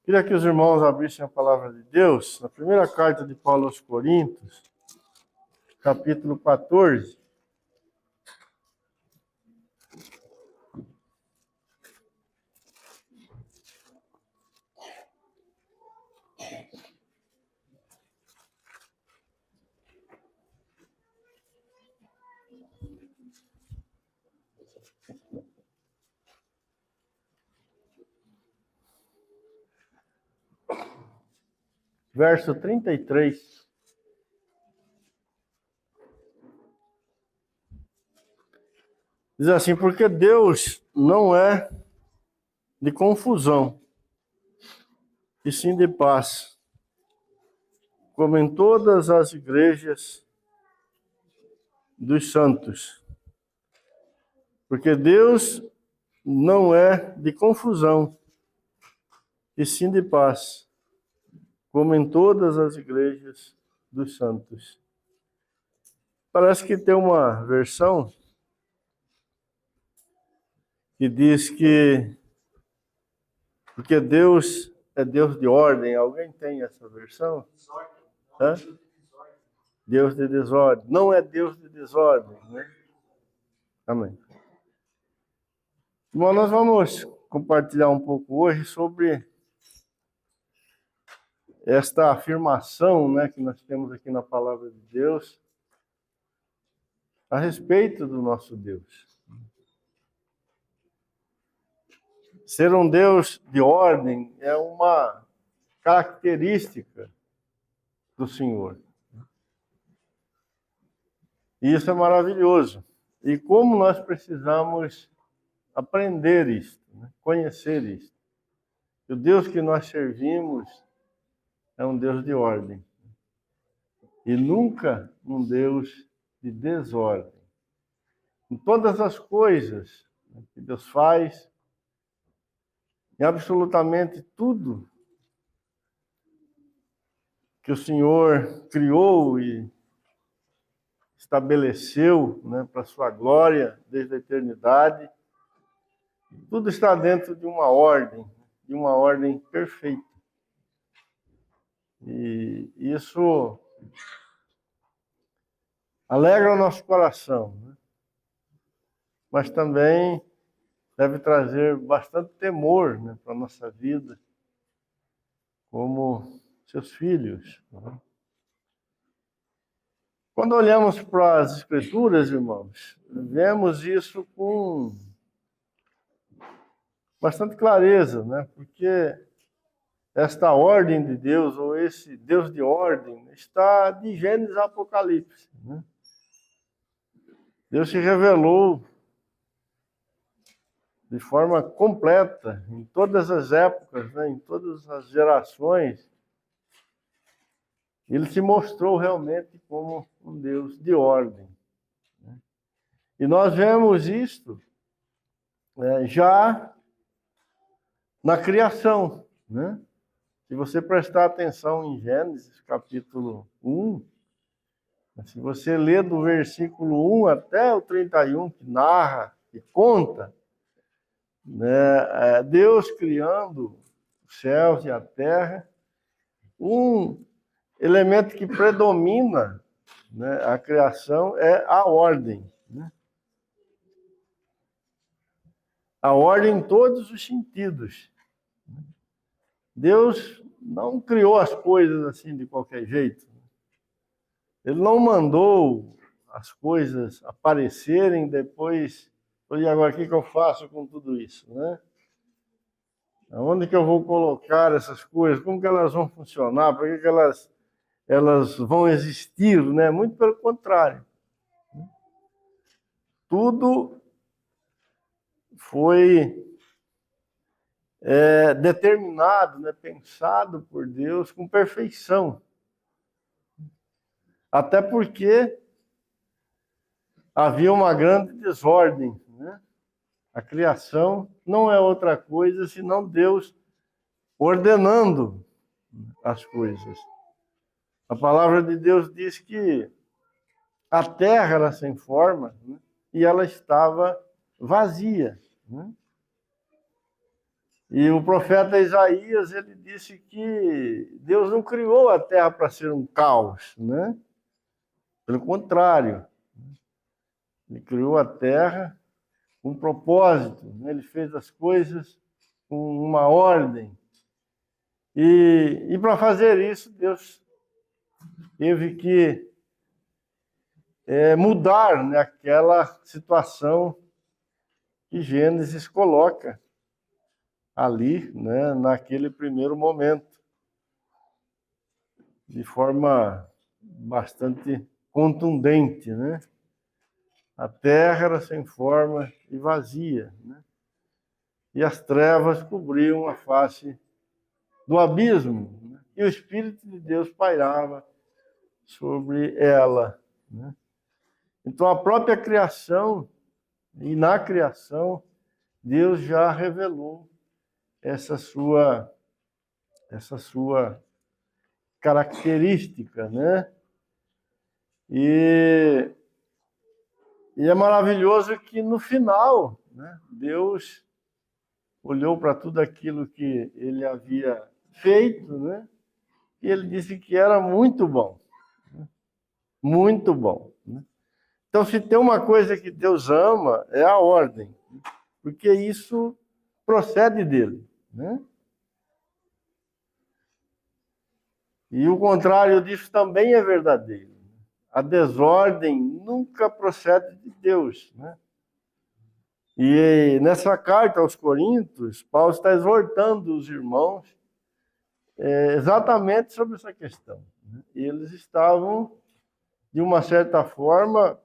Queria que os irmãos abrissem a palavra de Deus na primeira carta de Paulo aos Coríntios, capítulo 14. Verso 33. Diz assim: porque Deus não é de confusão, e sim de paz, como em todas as igrejas dos santos. Porque Deus não é de confusão, e sim de paz, como em todas as igrejas dos santos. Parece que tem uma versão que diz que porque Deus é Deus de ordem. Alguém tem essa versão? Hã? Deus de desordem. Não é Deus de desordem, né? Amém. Bom, nós vamos compartilhar um pouco hoje sobre esta afirmação, né, que nós temos aqui na palavra de Deus a respeito do nosso Deus. Ser um Deus de ordem é uma característica do Senhor. E isso é maravilhoso. E como nós precisamos aprender isto, né? Conhecer isto. O Deus que nós servimos é um Deus de ordem. E nunca um Deus de desordem. Em todas as coisas que Deus faz, em absolutamente tudo que o Senhor criou e estabeleceu, né, para a sua glória desde a eternidade, tudo está dentro de uma ordem perfeita. E isso alegra o nosso coração, né? Mas também deve trazer bastante temor, né, para a nossa vida, como seus filhos, né? Quando olhamos para as Escrituras, irmãos, vemos isso com bastante clareza, né? Porque esta ordem de Deus, ou esse Deus de ordem, está de Gênesis a Apocalipse, né? Deus se revelou de forma completa em todas as épocas, né? Em todas as gerações. Ele se mostrou realmente como um Deus de ordem, né? E nós vemos isto já na criação, né? Se você prestar atenção em Gênesis, capítulo 1, se você ler do versículo 1 até o 31, que narra, que conta, né, Deus criando os céus e a terra, um elemento que predomina, né, a criação é a ordem, né? A ordem em todos os sentidos. Deus não criou as coisas assim de qualquer jeito. Ele não mandou as coisas aparecerem depois. E agora, o que eu faço com tudo isso, né? Onde que eu vou colocar essas coisas? Como que elas vão funcionar? Por que elas vão existir, né? Muito pelo contrário. Tudo foi determinado, né? Pensado por Deus com perfeição. Até porque havia uma grande desordem, né? A criação não é outra coisa senão Deus ordenando as coisas. A palavra de Deus diz que a terra era sem forma, né? E ela estava vazia, né? E o profeta Isaías, ele disse que Deus não criou a terra para ser um caos, né? Pelo contrário, ele criou a terra com um propósito, né? Ele fez as coisas com uma ordem. E para fazer isso, Deus teve que mudar, né, aquela situação que Gênesis coloca ali, né, naquele primeiro momento, de forma bastante contundente, né? A terra era sem forma e vazia, né? E as trevas cobriam a face do abismo, né? E o Espírito de Deus pairava sobre ela, né? Então, a própria criação, e na criação, Deus já revelou essa sua característica, né? E é maravilhoso que no final, né, Deus olhou para tudo aquilo que ele havia feito, né? E ele disse que era muito bom, né? Muito bom, né? Então, se tem uma coisa que Deus ama, é a ordem, porque isso procede dele, né? E o contrário disso também é verdadeiro. A desordem nunca procede de Deus, né? E nessa carta aos Coríntios, Paulo está exortando os irmãos exatamente sobre essa questão, né? Eles estavam, de uma certa forma,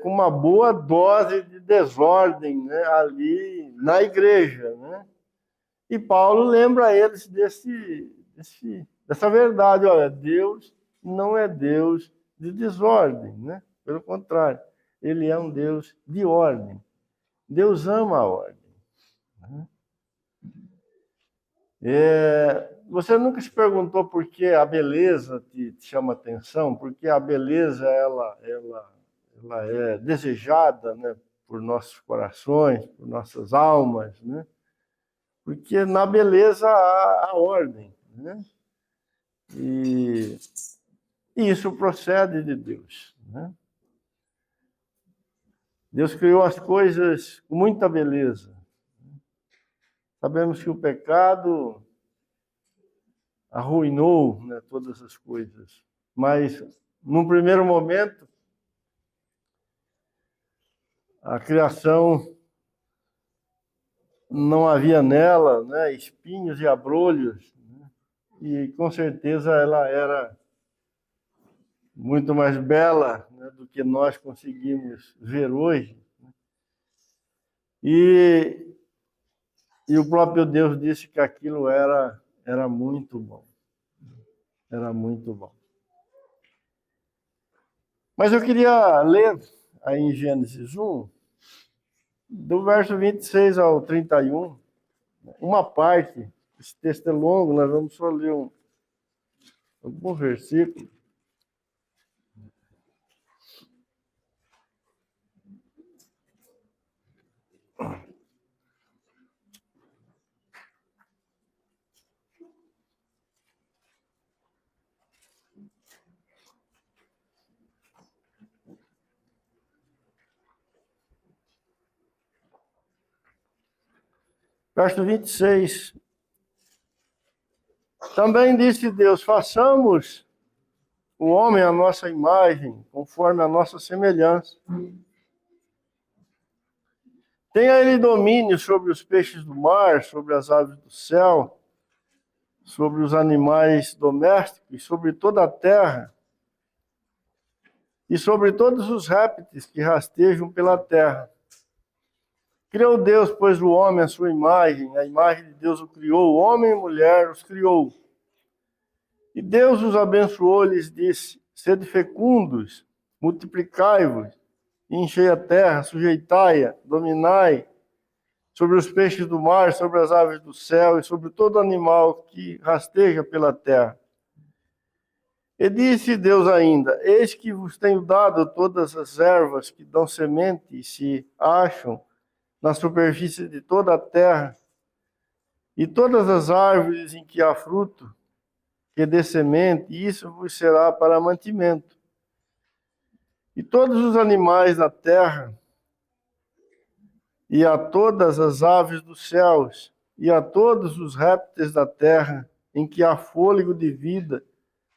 com uma boa dose de desordem, né, ali na igreja, né? E Paulo lembra eles dessa verdade. Olha, Deus não é Deus de desordem, né? Pelo contrário, ele é um Deus de ordem. Deus ama a ordem, né? Você nunca se perguntou por que a beleza te chama atenção? Porque a beleza ela é desejada, né, por nossos corações, por nossas almas, né? Porque na beleza há a ordem, né? E isso procede de Deus, né? Deus criou as coisas com muita beleza. Sabemos que o pecado arruinou, né, todas as coisas, mas num primeiro momento a criação não havia nela, né, espinhos e abrolhos, né? E com certeza ela era muito mais bela, né, do que nós conseguimos ver hoje. E o próprio Deus disse que aquilo era muito bom. Era muito bom. Mas eu queria ler aí em Gênesis 1, do verso 26 ao 31, uma parte. Esse texto é longo, nós vamos só ler algum versículo. Verso 26. Também disse Deus: façamos o homem à nossa imagem, conforme a nossa semelhança. Tenha ele domínio sobre os peixes do mar, sobre as aves do céu, sobre os animais domésticos, sobre toda a terra, e sobre todos os répteis que rastejam pela terra. Criou Deus, pois, o homem à sua imagem, a imagem de Deus o criou, homem e mulher os criou. E Deus os abençoou, lhes disse: sede fecundos, multiplicai-vos, enchei a terra, sujeitai-a, dominai sobre os peixes do mar, sobre as aves do céu e sobre todo animal que rasteja pela terra. E disse Deus ainda: eis que vos tenho dado todas as ervas que dão semente e se acham na superfície de toda a terra, E todas as árvores em que há fruto, que dê semente, isso vos será para mantimento. E todos os animais da terra, e a todas as aves dos céus, e a todos os répteis da terra, em que há fôlego de vida,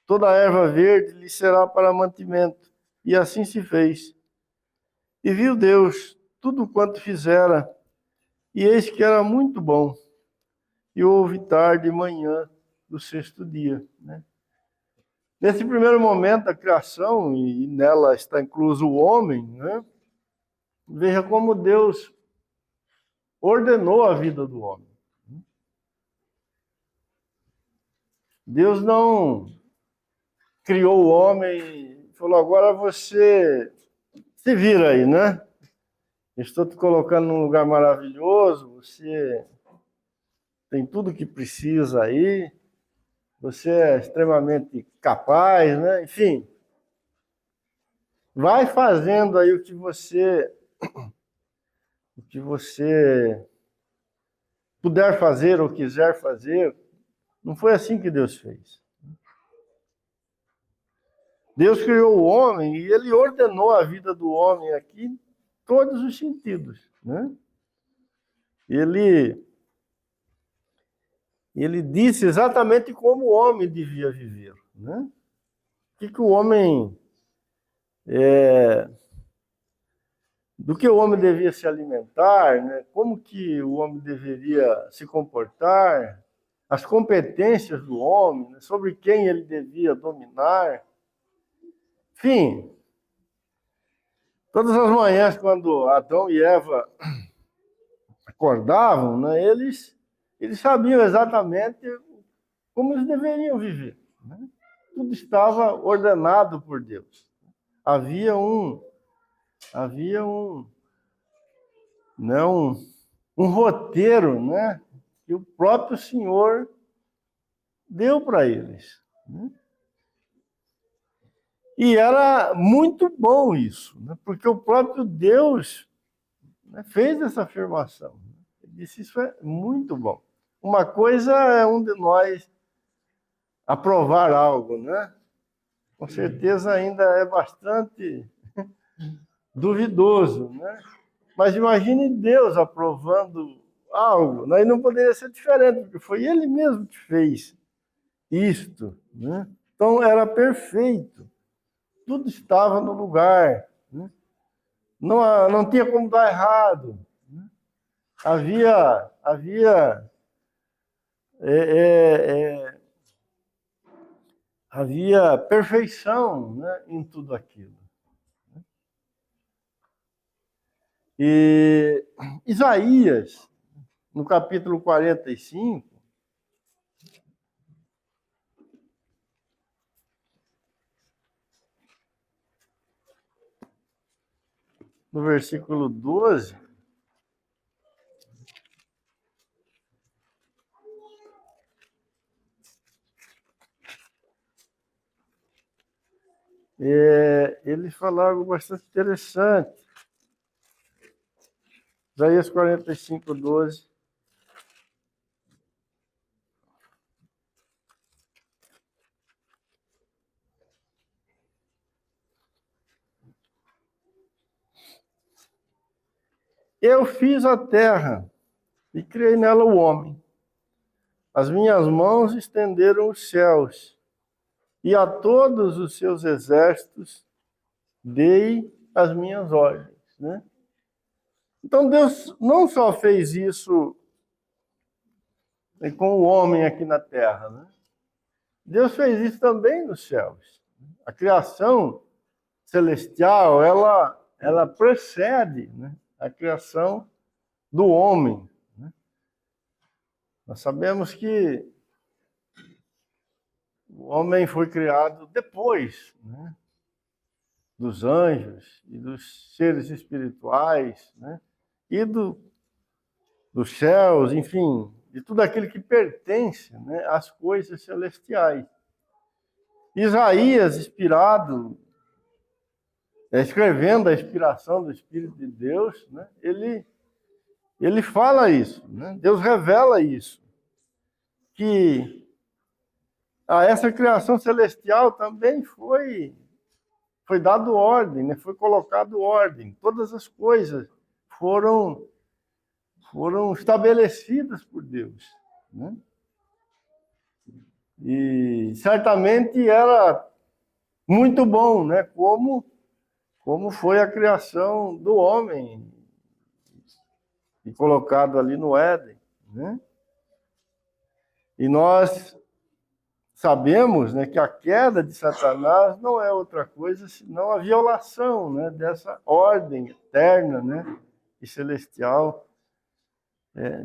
toda a erva verde lhe será para mantimento. E assim se fez. E viu Deus tudo quanto fizera, e eis que era muito bom. E houve tarde e manhã do sexto dia. Né? Nesse primeiro momento da criação, e nela está incluso o homem, né? Veja como Deus ordenou a vida do homem. Deus não criou o homem e falou, agora você se vira aí, né? Estou te colocando num lugar maravilhoso, você tem tudo o que precisa aí, você é extremamente capaz, né? Enfim, vai fazendo aí o que você puder fazer ou quiser fazer. Não foi assim que Deus fez. Deus criou o homem e ele ordenou a vida do homem aqui em todos os sentidos, né? Ele disse exatamente como o homem devia viver, né? Que o homem do que o homem devia se alimentar, né? Como que o homem deveria se comportar, as competências do homem, né? Sobre quem ele devia dominar. Enfim, todas as manhãs, quando Adão e Eva acordavam, né, eles sabiam exatamente como eles deveriam viver. Né? Tudo estava ordenado por Deus. Havia né, um roteiro, né, que o próprio Senhor deu para eles. Né? E era muito bom isso, né, porque o próprio Deus, né, fez essa afirmação. Ele disse, isso é muito bom. Uma coisa é um de nós aprovar algo, né? Com certeza ainda é bastante duvidoso, né? Mas imagine Deus aprovando algo, né? E não poderia ser diferente, porque foi Ele mesmo que fez isto, né? Então era perfeito, tudo estava no lugar, né? Não tinha como dar errado, né? Havia havia perfeição, né, em tudo aquilo. E Isaías, no capítulo 45, no versículo 12, ele fala algo bastante interessante. Isaías 45, 12. Eu fiz a terra e criei nela o homem. As minhas mãos estenderam os céus, e a todos os seus exércitos dei as minhas ordens. Né? Então Deus não só fez isso com o homem aqui na terra, né? Deus fez isso também nos céus. A criação celestial, ela precede, né, a criação do homem. Né? Nós sabemos que o homem foi criado depois, né, dos anjos e dos seres espirituais, né, e dos céus, enfim, de tudo aquilo que pertence, né, às coisas celestiais. Isaías, inspirado, escrevendo a inspiração do Espírito de Deus, né, ele fala isso, né? Deus revela isso. que a essa criação celestial também foi dado ordem, né? Foi colocado ordem. Todas as coisas foram estabelecidas por Deus, né? E certamente era muito bom, né? Como foi a criação do homem e colocado ali no Éden, né? E nós sabemos, né, que a queda de Satanás não é outra coisa senão a violação, né, dessa ordem eterna, né, e celestial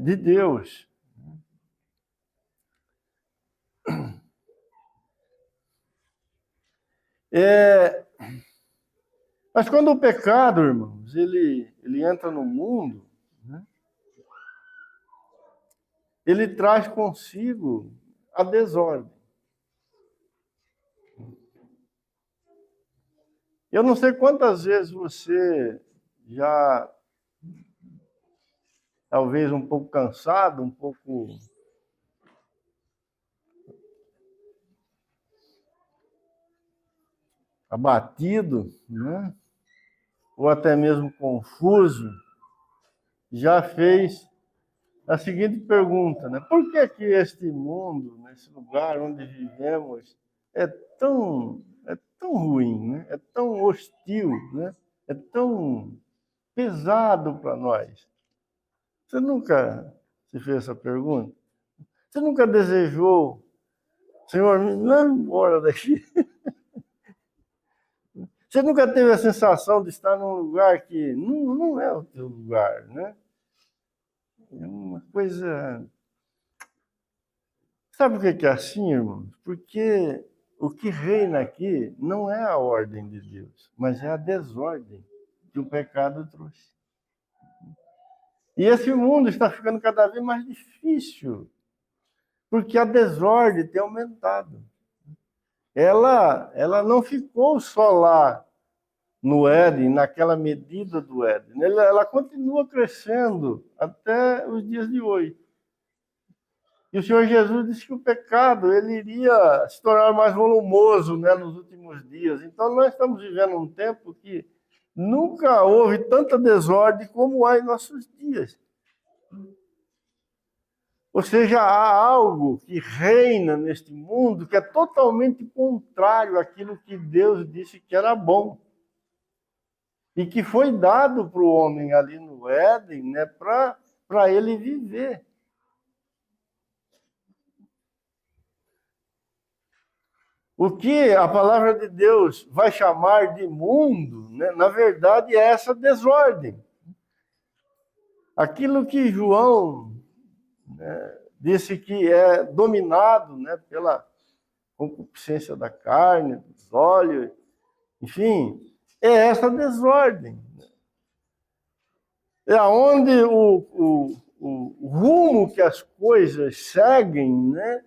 de Deus. Mas quando o pecado, irmãos, ele entra no mundo, né, ele traz consigo a desordem. Eu não sei quantas vezes você já, talvez um pouco cansado, um pouco abatido, né? Ou até mesmo confuso, já fez a seguinte pergunta, né? Por que que este mundo, nesse lugar onde vivemos, é tão ruim, né? É tão hostil, né? É tão pesado para nós? Você nunca se fez essa pergunta? Você nunca desejou, Senhor, me leva embora daqui? Você nunca teve a sensação de estar num lugar que não é o teu lugar, né? É uma coisa... Sabe o que é assim, irmãos? Porque o que reina aqui não é a ordem de Deus, mas é a desordem que o pecado trouxe. E esse mundo está ficando cada vez mais difícil, porque a desordem tem aumentado. Ela não ficou só lá no Éden, naquela medida do Éden. Ela continua crescendo até os dias de hoje. E o Senhor Jesus disse que o pecado ele iria se tornar mais volumoso, né, nos últimos dias. Então nós estamos vivendo um tempo que nunca houve tanta desordem como há em nossos dias. Ou seja, há algo que reina neste mundo que é totalmente contrário àquilo que Deus disse que era bom. E que foi dado para o homem ali no Éden, né, para ele viver. O que a palavra de Deus vai chamar de mundo, né, na verdade, é essa desordem. Aquilo que João, né, disse que é dominado, né, pela concupiscência da carne, dos olhos, enfim, é essa desordem. É onde o rumo que as coisas seguem, né,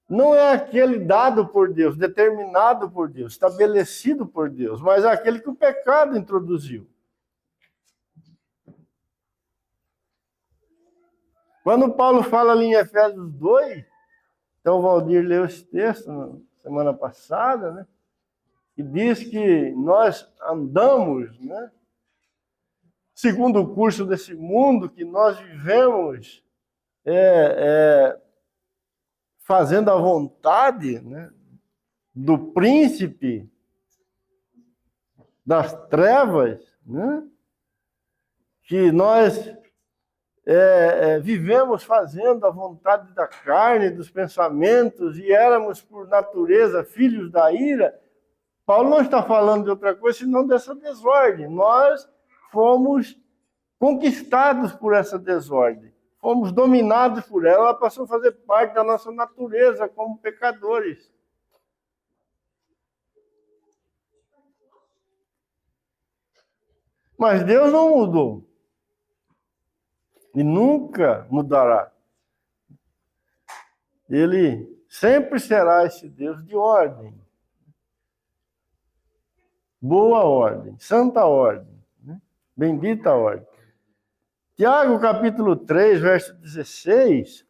não é aquele dado por Deus, determinado por Deus, estabelecido por Deus, mas é aquele que o pecado introduziu. Quando Paulo fala ali em Efésios 2, então o Valdir leu esse texto na semana passada, né? E diz que nós andamos, né, segundo o curso desse mundo, que nós vivemos fazendo a vontade, né, do príncipe das trevas, né, que nós vivemos fazendo a vontade da carne, dos pensamentos, e éramos, por natureza, filhos da ira. Paulo não está falando de outra coisa, senão dessa desordem. Nós fomos conquistados por essa desordem. Fomos dominados por ela. Ela passou a fazer parte da nossa natureza como pecadores. Mas Deus não mudou. E nunca mudará. Ele sempre será esse Deus de ordem. Boa ordem, santa ordem, né? Bendita ordem. Tiago, capítulo 3, verso 16,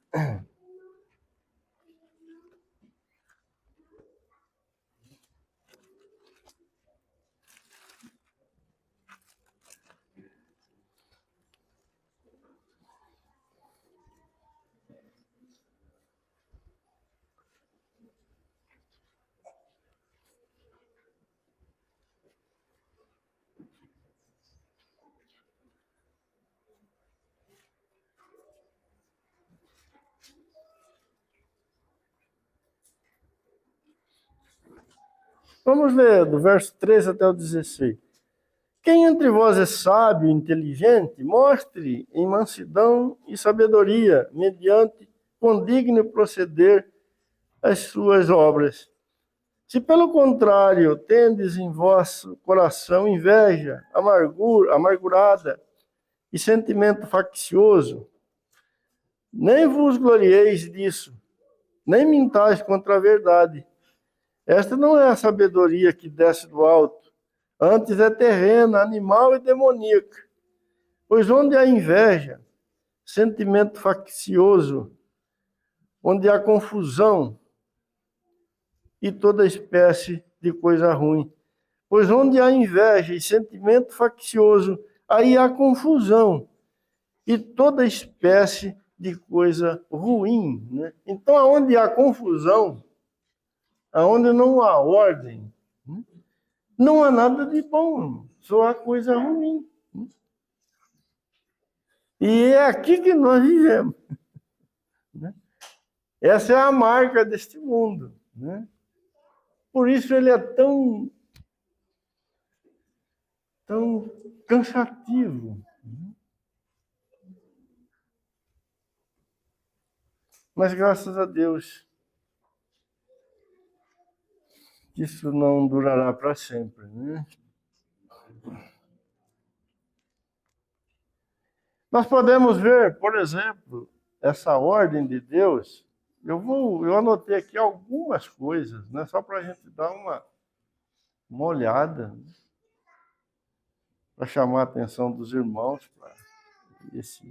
Vamos ler do verso 13 até o 16. Quem entre vós é sábio e inteligente, mostre em mansidão e sabedoria, mediante condigno proceder as suas obras. Se pelo contrário tendes em vosso coração inveja, amargurada e sentimento faccioso, nem vos glorieis disso, nem mintais contra a verdade. Esta não é a sabedoria que desce do alto, antes é terrena, animal e demoníaca. Pois onde há inveja, sentimento faccioso, onde há confusão e toda espécie de coisa ruim. Pois onde há inveja e sentimento faccioso, aí há confusão e toda espécie de coisa ruim. Né? Então, aonde há confusão, aonde não há ordem, não há nada de bom, só há coisa ruim. E é aqui que nós vivemos. Né? Essa é a marca deste mundo. Né? Por isso ele é tão cansativo. Mas graças a Deus, isso não durará para sempre. Né? Nós podemos ver, por exemplo, essa ordem de Deus. Eu anotei aqui algumas coisas, né, só para a gente dar uma olhada, para chamar a atenção dos irmãos para essa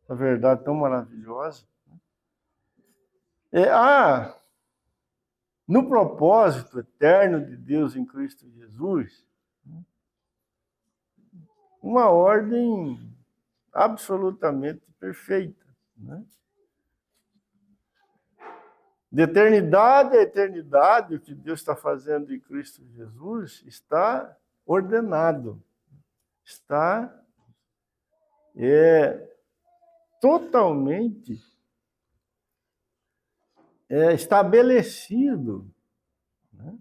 verdade tão maravilhosa. No propósito eterno de Deus em Cristo Jesus, uma ordem absolutamente perfeita. Né? De eternidade a eternidade, o que Deus está fazendo em Cristo Jesus está ordenado, está totalmente estabelecido, né?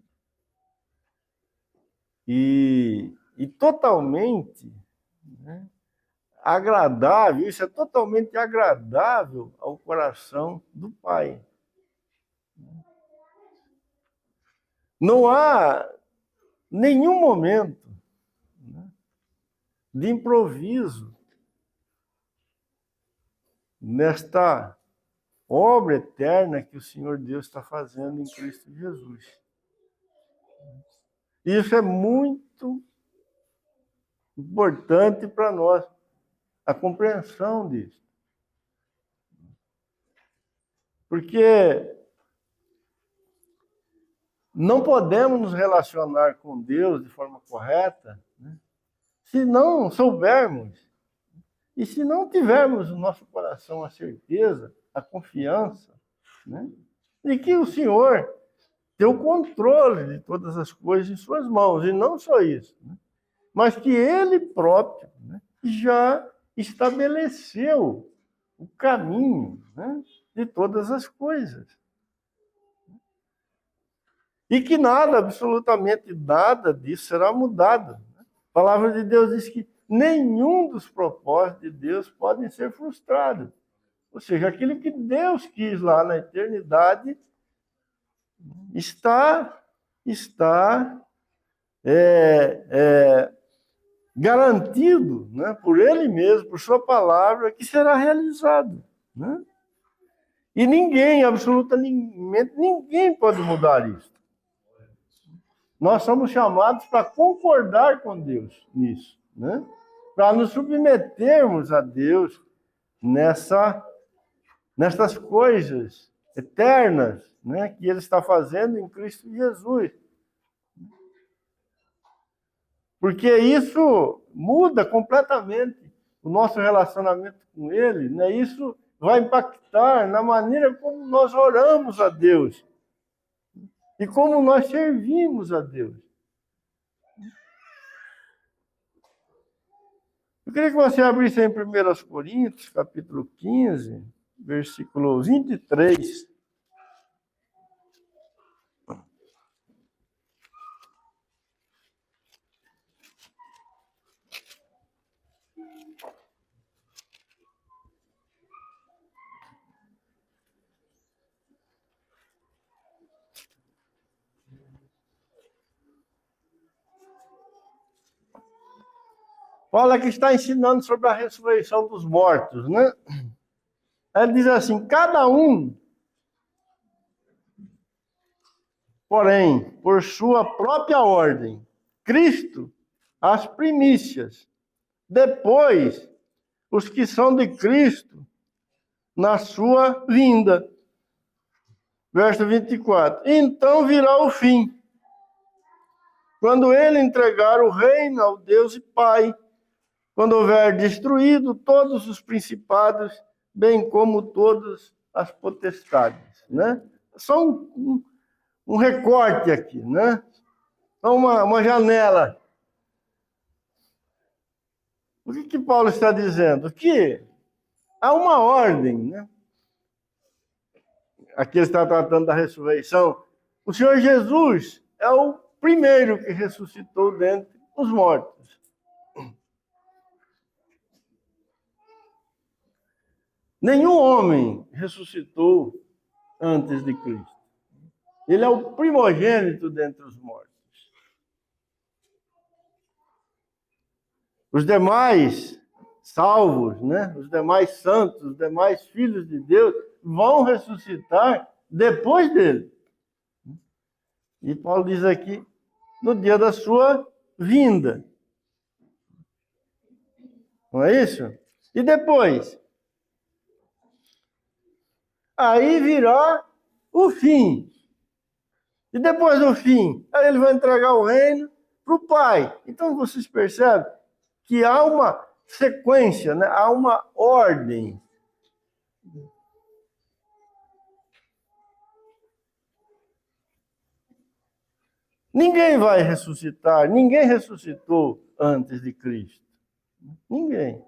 E totalmente, né, agradável, isso é totalmente agradável ao coração do Pai. Não há nenhum momento, né, de improviso nesta obra eterna que o Senhor Deus está fazendo em Cristo Jesus. Isso é muito importante para nós, a compreensão disso. Porque não podemos nos relacionar com Deus de forma correta, né, se não soubermos e se não tivermos no nosso coração a certeza, a confiança, né, de que o Senhor tem o controle de todas as coisas em suas mãos. E não só isso, né, mas que Ele próprio, né, já estabeleceu o caminho, né, de todas as coisas. E que nada, absolutamente nada disso será mudado. A palavra de Deus diz que nenhum dos propósitos de Deus podem ser frustrados. Ou seja, aquilo que Deus quis lá na eternidade está garantido, né, por Ele mesmo, por sua palavra, que será realizado. Né? E ninguém, absolutamente ninguém pode mudar isso. Nós somos chamados para concordar com Deus nisso, né? Para nos submetermos a Deus nessas coisas eternas, né, que Ele está fazendo em Cristo Jesus. Porque isso muda completamente o nosso relacionamento com Ele, né? Isso vai impactar na maneira como nós oramos a Deus e como nós servimos a Deus. Eu queria que você abrisse em 1 Coríntios, capítulo 15, versículo 23. Paulo aqui está ensinando sobre a ressurreição dos mortos, né? Ele diz assim, cada um, porém, por sua própria ordem, Cristo, as primícias, depois, os que são de Cristo, na sua vinda. Verso 24. Então virá o fim, quando ele entregar o reino ao Deus e Pai, quando houver destruído todos os principados, bem como todas as potestades, né? Só um recorte aqui, né? Só uma janela. O que Paulo está dizendo? Que há uma ordem, né? Aqui ele está tratando da ressurreição. O Senhor Jesus é o primeiro que ressuscitou dentre os mortos. Nenhum homem ressuscitou antes de Cristo. Ele é o primogênito dentre os mortos. Os demais salvos, né? Os demais santos, os demais filhos de Deus vão ressuscitar depois dele. E Paulo diz aqui, no dia da sua vinda. Não é isso? E depois? Aí virá o fim. E depois do fim, aí ele vai entregar o reino para o Pai. Então vocês percebem que há uma sequência, né? Há uma ordem. Ninguém vai ressuscitar, ninguém ressuscitou antes de Cristo. Ninguém.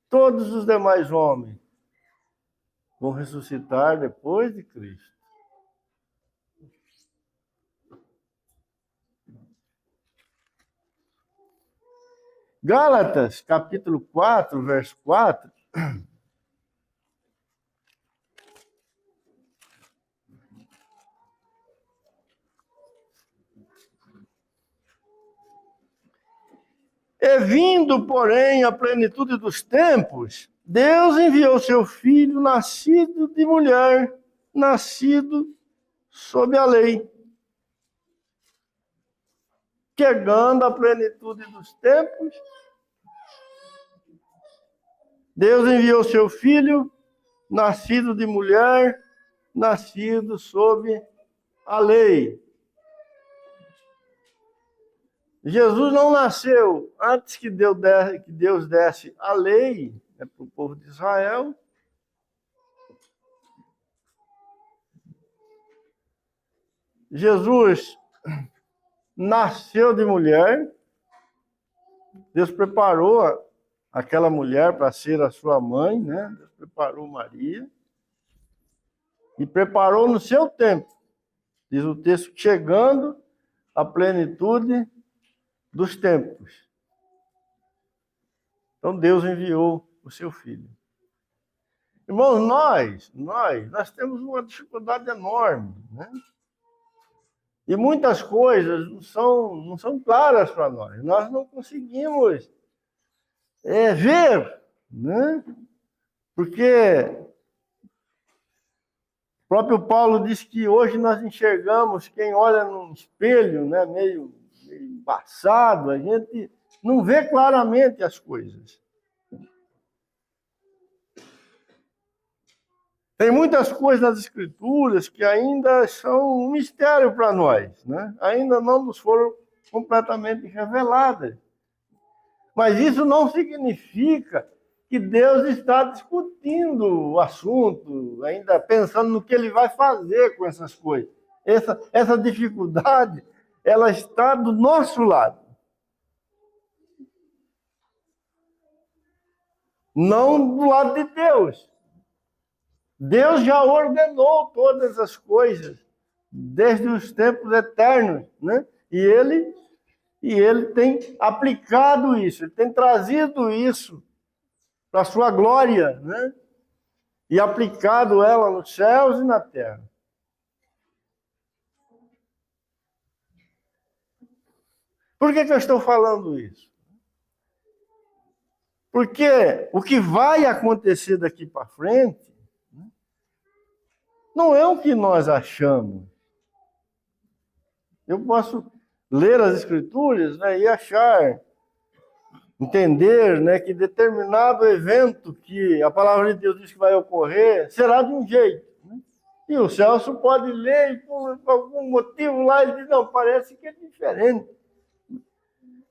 Todos os demais homens vão ressuscitar depois de Cristo. Gálatas, capítulo 4, verso 4. E vindo, porém, a plenitude dos tempos, Deus enviou seu filho, nascido de mulher, nascido sob a lei. Chegando à plenitude dos tempos, Deus enviou seu filho, nascido de mulher, nascido sob a lei. Jesus não nasceu antes que Deus desse a lei, né, para o povo de Israel. Jesus nasceu de mulher. Deus preparou aquela mulher para ser a sua mãe, né? Deus preparou Maria. E preparou no seu tempo. Diz o texto, chegando à plenitude dos tempos. Então Deus enviou o seu filho. Irmãos, nós temos uma dificuldade enorme, né? E muitas coisas não são claras para nós. Nós não conseguimos ver, né? Porque o próprio Paulo diz que hoje nós enxergamos quem olha num espelho, né, meio embaçado, a gente não vê claramente as coisas. Tem muitas coisas nas Escrituras que ainda são um mistério para nós, né? Ainda não nos foram completamente reveladas. Mas isso não significa que Deus está discutindo o assunto, ainda pensando no que ele vai fazer com essas coisas. Essa dificuldade, ela está do nosso lado. Não do lado de Deus. Deus já ordenou todas as coisas, desde os tempos eternos, né? E ele tem aplicado isso, ele tem trazido isso para a sua glória, né? E aplicado ela nos céus e na terra. Por que eu estou falando isso? Porque o que vai acontecer daqui para frente não é o que nós achamos. Eu posso ler as Escrituras, né, e achar, entender, né, que determinado evento que a palavra de Deus diz que vai ocorrer será de um jeito. Né? E o Celso pode ler e por algum motivo lá ele diz, não, parece que é diferente.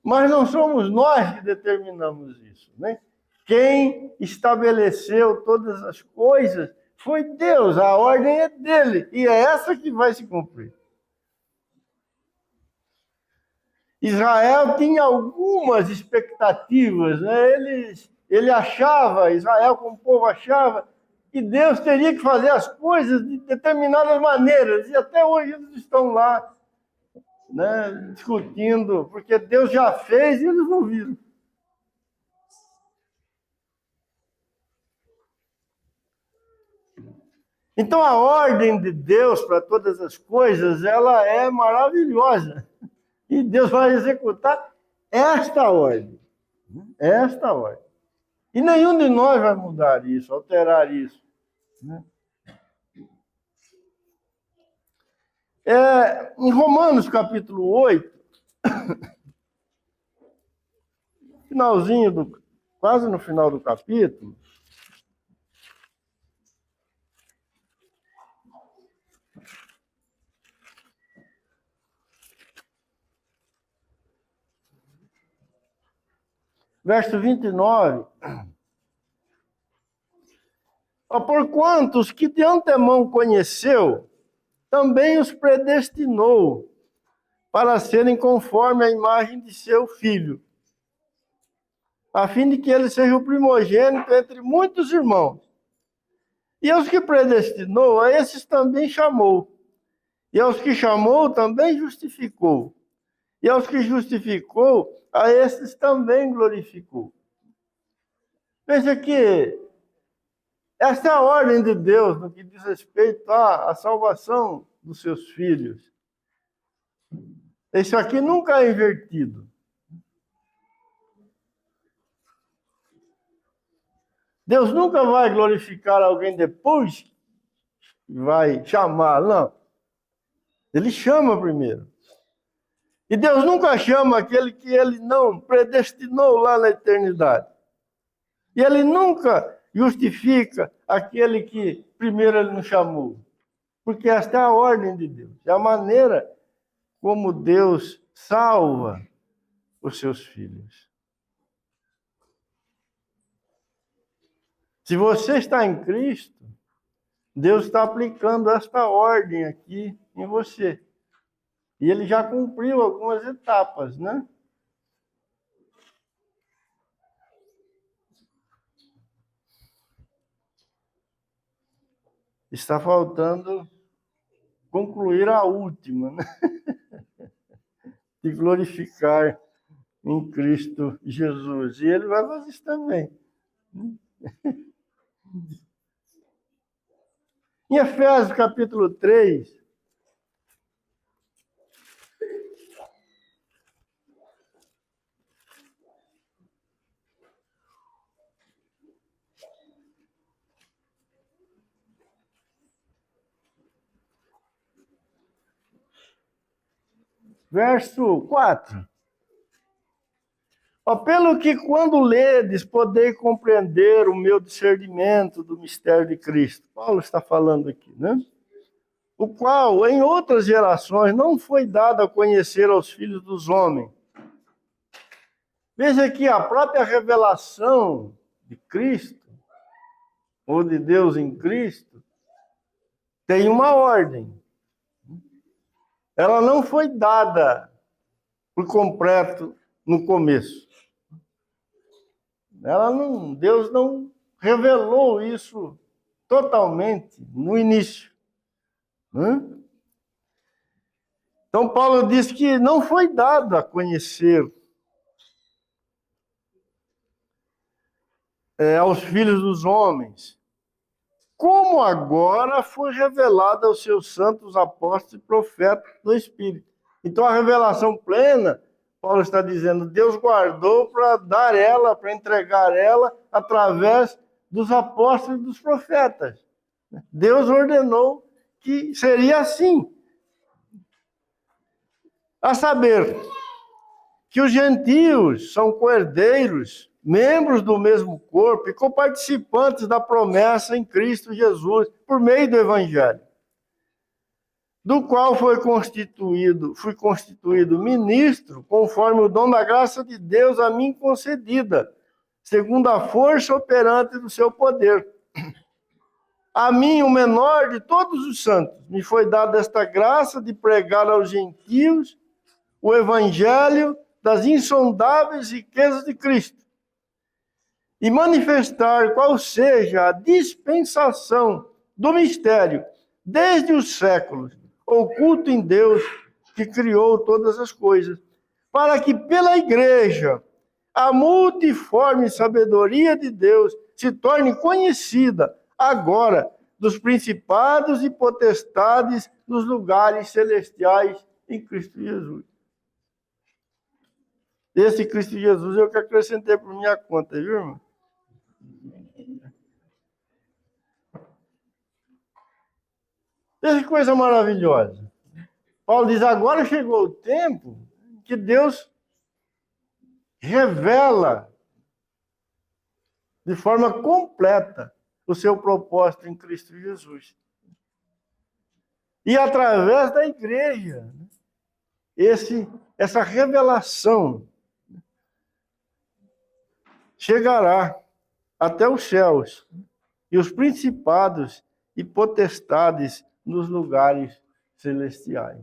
Mas não somos nós que determinamos isso. Né? Quem estabeleceu todas as coisas foi Deus, a ordem é dele, e é essa que vai se cumprir. Israel tinha algumas expectativas, né? Ele achava, Israel como povo achava, que Deus teria que fazer as coisas de determinadas maneiras, e até hoje eles estão lá, né, discutindo, porque Deus já fez e eles não viram. Então a ordem de Deus para todas as coisas, ela é maravilhosa. E Deus vai executar esta ordem. Esta ordem. E nenhum de nós vai mudar isso, alterar isso. Em Romanos capítulo 8, quase no final do capítulo, verso 29, porquanto os que de antemão conheceu, também os predestinou para serem conforme a imagem de seu filho, a fim de que ele seja o primogênito entre muitos irmãos. E aos que predestinou, a esses também chamou. E aos que chamou, também justificou. E aos que justificou, a esses também glorificou. Veja que essa é a ordem de Deus no que diz respeito à salvação dos seus filhos. Isso aqui nunca é invertido. Deus nunca vai glorificar alguém depois que vai chamar, não. Ele chama primeiro. E Deus nunca chama aquele que ele não predestinou lá na eternidade. E ele nunca justifica aquele que primeiro ele não chamou. Porque esta é a ordem de Deus. É a maneira como Deus salva os seus filhos. Se você está em Cristo, Deus está aplicando esta ordem aqui em você. E ele já cumpriu algumas etapas, né? Está faltando concluir a última, né? De glorificar em Cristo Jesus. E ele vai fazer isso também. Em Efésios capítulo 3, verso 4. Pelo que quando ledes, podeis compreender o meu discernimento do mistério de Cristo. Paulo está falando aqui, né? O qual, em outras gerações, não foi dado a conhecer aos filhos dos homens. Veja que a própria revelação de Cristo, ou de Deus em Cristo, tem uma ordem. Ela não foi dada por completo no começo. Deus não revelou isso totalmente no início. Então Paulo diz que não foi dado a conhecer aos filhos dos homens, como agora foi revelado aos seus santos apóstolos e profetas do Espírito. Então a revelação plena Paulo está dizendo, Deus guardou para dar ela, para entregar ela através dos apóstolos e dos profetas. Deus ordenou que seria assim. A saber, que os gentios são coerdeiros, membros do mesmo corpo e coparticipantes da promessa em Cristo Jesus, por meio do Evangelho, do qual fui constituído ministro, conforme o dom da graça de Deus a mim concedida, segundo a força operante do seu poder. A mim, o menor de todos os santos, me foi dada esta graça de pregar aos gentios o evangelho das insondáveis riquezas de Cristo e manifestar qual seja a dispensação do mistério desde os séculos, oculto em Deus que criou todas as coisas, para que pela igreja a multiforme sabedoria de Deus se torne conhecida agora dos principados e potestades nos lugares celestiais em Cristo Jesus. Esse Cristo Jesus eu que acrescentei por minha conta, viu, irmão? Veja que coisa maravilhosa. Paulo diz, agora chegou o tempo que Deus revela de forma completa o seu propósito em Cristo Jesus. E através da igreja, essa revelação chegará até os céus e os principados e potestades nos lugares celestiais.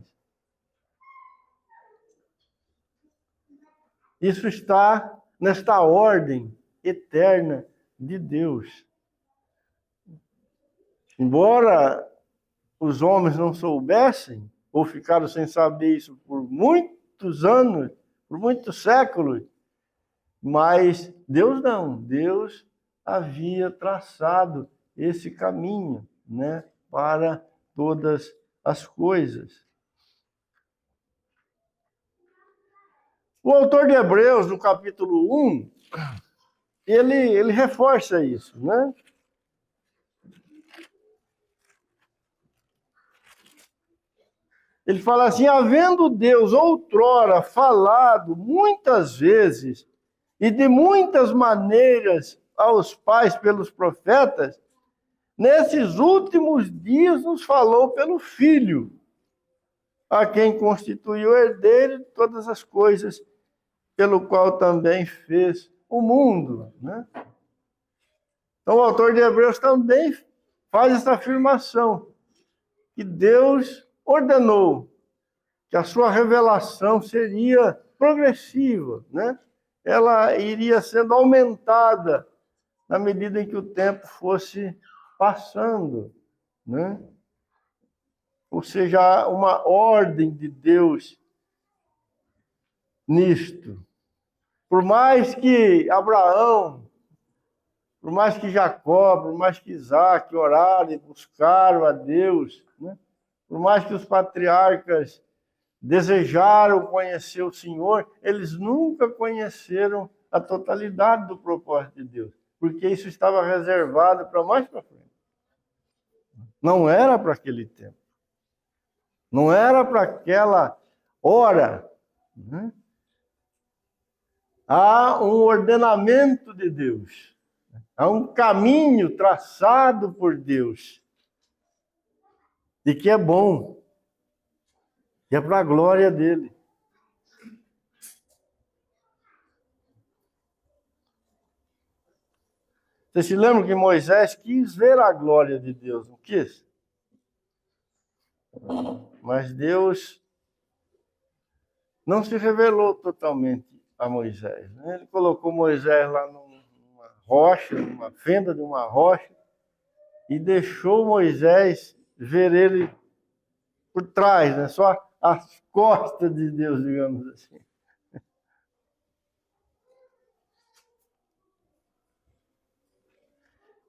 Isso está nesta ordem eterna de Deus. Embora os homens não soubessem, ou ficaram sem saber isso por muitos anos, por muitos séculos, mas Deus não. Deus havia traçado esse caminho, né, para todas as coisas. O autor de Hebreus, no capítulo 1, ele reforça isso, né? Ele fala assim, havendo Deus outrora falado muitas vezes e de muitas maneiras aos pais pelos profetas, nesses últimos dias nos falou pelo Filho, a quem constituiu herdeiro de todas as coisas, pelo qual também fez o mundo, né? Então o autor de Hebreus também faz essa afirmação, que Deus ordenou que a sua revelação seria progressiva, né? Ela iria sendo aumentada na medida em que o tempo fosse passando, né? Ou seja, há uma ordem de Deus nisto. Por mais que Abraão, por mais que Jacó, por mais que Isaac oraram e buscaram a Deus, né? Por mais que os patriarcas desejaram conhecer o Senhor, eles nunca conheceram a totalidade do propósito de Deus, porque isso estava reservado para mais para frente. Não era para aquele tempo. Não era para aquela hora. Né? Há um ordenamento de Deus. Há um caminho traçado por Deus. De que é bom. E é para a glória dele. Você se lembra que Moisés quis ver a glória de Deus, não quis? Mas Deus não se revelou totalmente a Moisés. Né? Ele colocou Moisés lá numa rocha, numa fenda de uma rocha, e deixou Moisés ver ele por trás, né? Só as costas de Deus, digamos assim.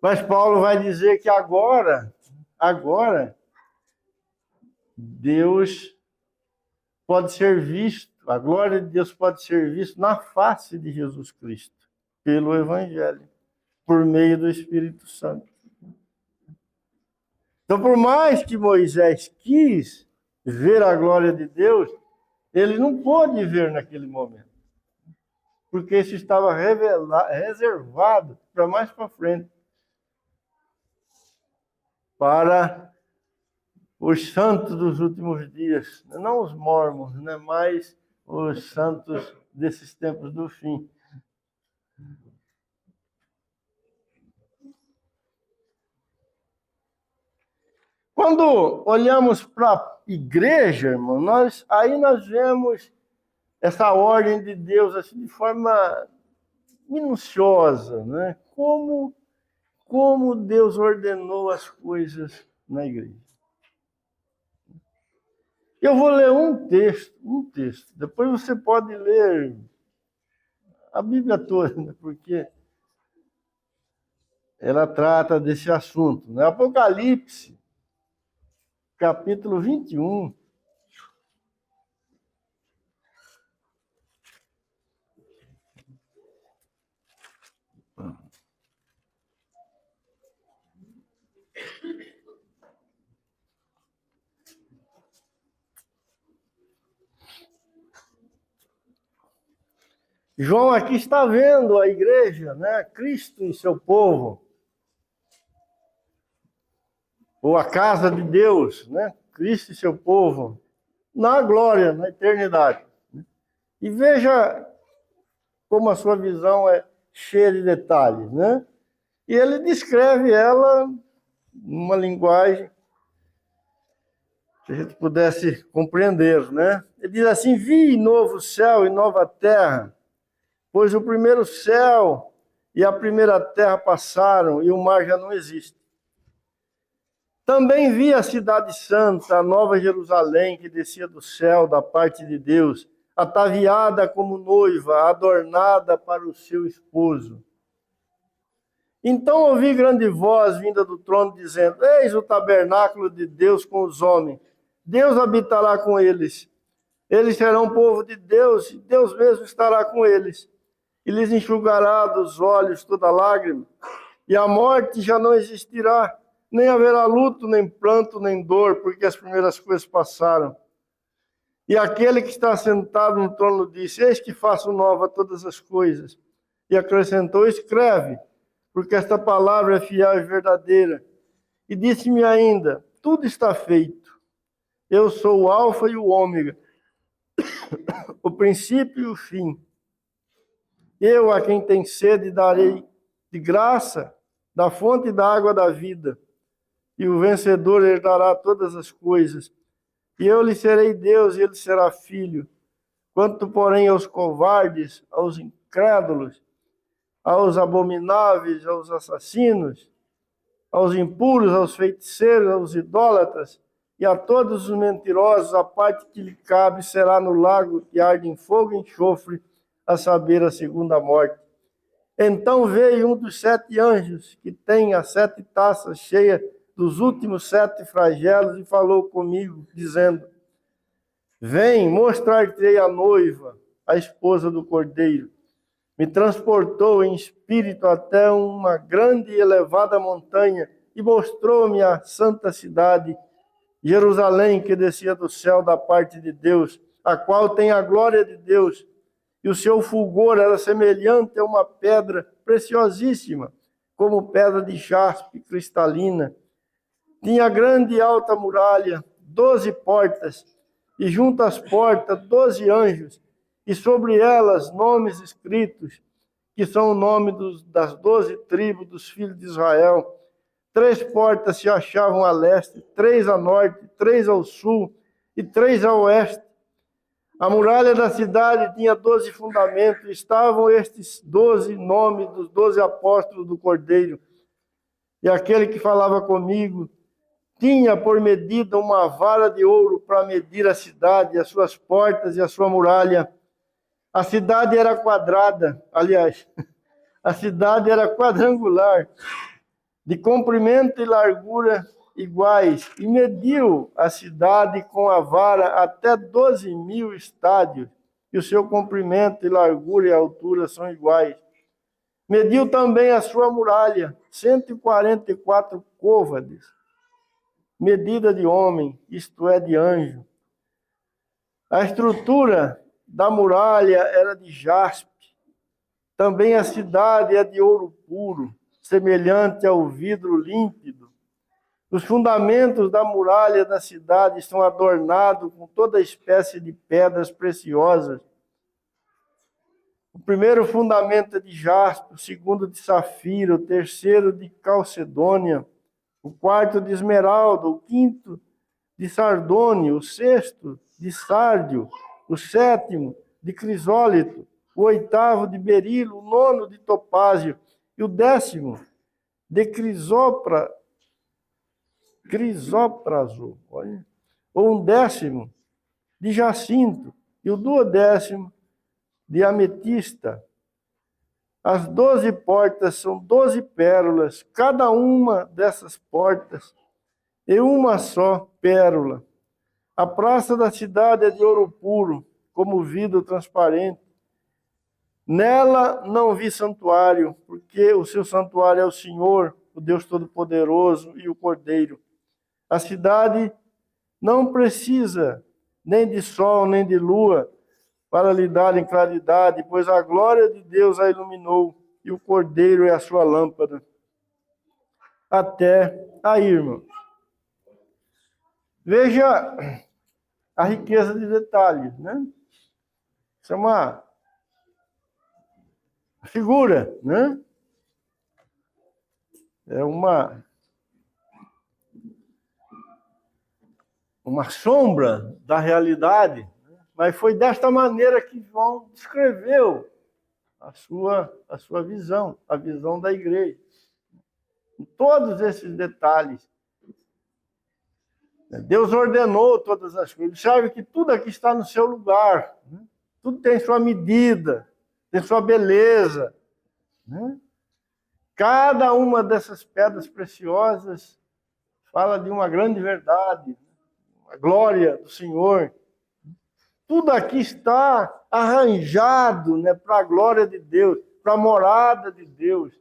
Mas Paulo vai dizer que agora, Deus pode ser visto a glória de Deus pode ser vista na face de Jesus Cristo, pelo Evangelho, por meio do Espírito Santo. Então, por mais que Moisés quis ver a glória de Deus, ele não pôde ver naquele momento, porque isso estava reservado para mais para frente, para os santos dos últimos dias, não os mormons, né, mas os santos desses tempos do fim. Quando olhamos para a igreja, irmão, nós vemos essa ordem de Deus assim, de forma minuciosa, né? Como Deus ordenou as coisas na igreja. Eu vou ler um texto. Depois você pode ler a Bíblia toda, né? Porque ela trata desse assunto, né? Apocalipse, capítulo 21. João aqui está vendo a igreja, né? Cristo e seu povo, ou a casa de Deus, né? Cristo e seu povo, na glória, na eternidade. E veja como a sua visão é cheia de detalhes, né? E ele descreve ela numa linguagem que a gente pudesse compreender, né? Ele diz assim: vi novo céu e nova terra, pois o primeiro céu e a primeira terra passaram e o mar já não existe. Também vi a cidade santa, a nova Jerusalém, que descia do céu da parte de Deus, ataviada como noiva, adornada para o seu esposo. Então ouvi grande voz vinda do trono, dizendo: eis o tabernáculo de Deus com os homens. Deus habitará com eles. Eles serão povo de Deus, e Deus mesmo estará com eles. E lhes enxugará dos olhos toda lágrima, e a morte já não existirá, nem haverá luto, nem pranto, nem dor, porque as primeiras coisas passaram. E aquele que está sentado no trono disse: eis que faço nova todas as coisas. E acrescentou: escreve, porque esta palavra é fiel e verdadeira. E disse-me ainda: tudo está feito. Eu sou o Alfa e o Ômega, o princípio e o fim. Eu, a quem tem sede, darei de graça da fonte da água da vida. E o vencedor herdará todas as coisas. E eu lhe serei Deus, e ele será filho. Quanto, porém, aos covardes, aos incrédulos, aos abomináveis, aos assassinos, aos impuros, aos feiticeiros, aos idólatras, e a todos os mentirosos, a parte que lhe cabe será no lago que arde em fogo e enxofre, a saber, a segunda morte. Então veio um dos 7 anjos, que tem as 7 taças cheias dos últimos 7 flagelos, e falou comigo, dizendo: vem, mostrar-te-ei a noiva, a esposa do Cordeiro. Me transportou em espírito até uma grande e elevada montanha, e mostrou-me a santa cidade, Jerusalém, que descia do céu da parte de Deus, a qual tem a glória de Deus, e o seu fulgor era semelhante a uma pedra preciosíssima, como pedra de jaspe cristalina. Tinha grande e alta muralha, 12 portas, e junto às portas 12 anjos, e sobre elas nomes escritos, que são o nome das 12 tribos dos filhos de Israel. 3 portas se achavam a leste, 3 a norte, 3 ao sul e 3 a oeste. A muralha da cidade tinha 12 fundamentos, e estavam estes 12 nomes dos 12 apóstolos do Cordeiro. E aquele que falava comigo tinha por medida uma vara de ouro para medir a cidade, as suas portas e a sua muralha. A cidade era quadrada, aliás, a cidade era quadrangular, de comprimento e largura iguais, e mediu a cidade com a vara até 12.000 estádios, e o seu comprimento e largura e altura são iguais. Mediu também a sua muralha, 144 côvades, medida de homem, isto é, de anjo. A estrutura da muralha era de jaspe. Também a cidade é de ouro puro, semelhante ao vidro límpido. Os fundamentos da muralha da cidade estão adornados com toda espécie de pedras preciosas. O primeiro fundamento é de jaspe, o segundo de safira, o terceiro de calcedônia, o quarto de esmeralda, o quinto de sardônio, o sexto de sárdio, o sétimo de crisólito, o oitavo de berilo, o nono de topázio e o décimo de crisópraso, olha, ou um décimo de jacinto e o duodécimo de ametista. As 12 portas são 12 pérolas, cada uma dessas portas é uma só pérola. A praça da cidade é de ouro puro, como vidro transparente. Nela não vi santuário, porque o seu santuário é o Senhor, o Deus Todo-Poderoso e o Cordeiro. A cidade não precisa nem de sol, nem de lua, para lhe darem claridade, pois a glória de Deus a iluminou, e o Cordeiro é a sua lâmpada. Até aí, irmão. Veja a riqueza de detalhes, né? Isso é uma figura, né? É uma sombra da realidade, mas foi desta maneira que João descreveu a sua visão, a visão da igreja. Em todos esses detalhes. Deus ordenou todas as coisas. Ele sabe que tudo aqui está no seu lugar. Né? Tudo tem sua medida, tem sua beleza. Né? Cada uma dessas pedras preciosas fala de uma grande verdade, a glória do Senhor. Tudo aqui está arranjado, né, para a glória de Deus, para a morada de Deus.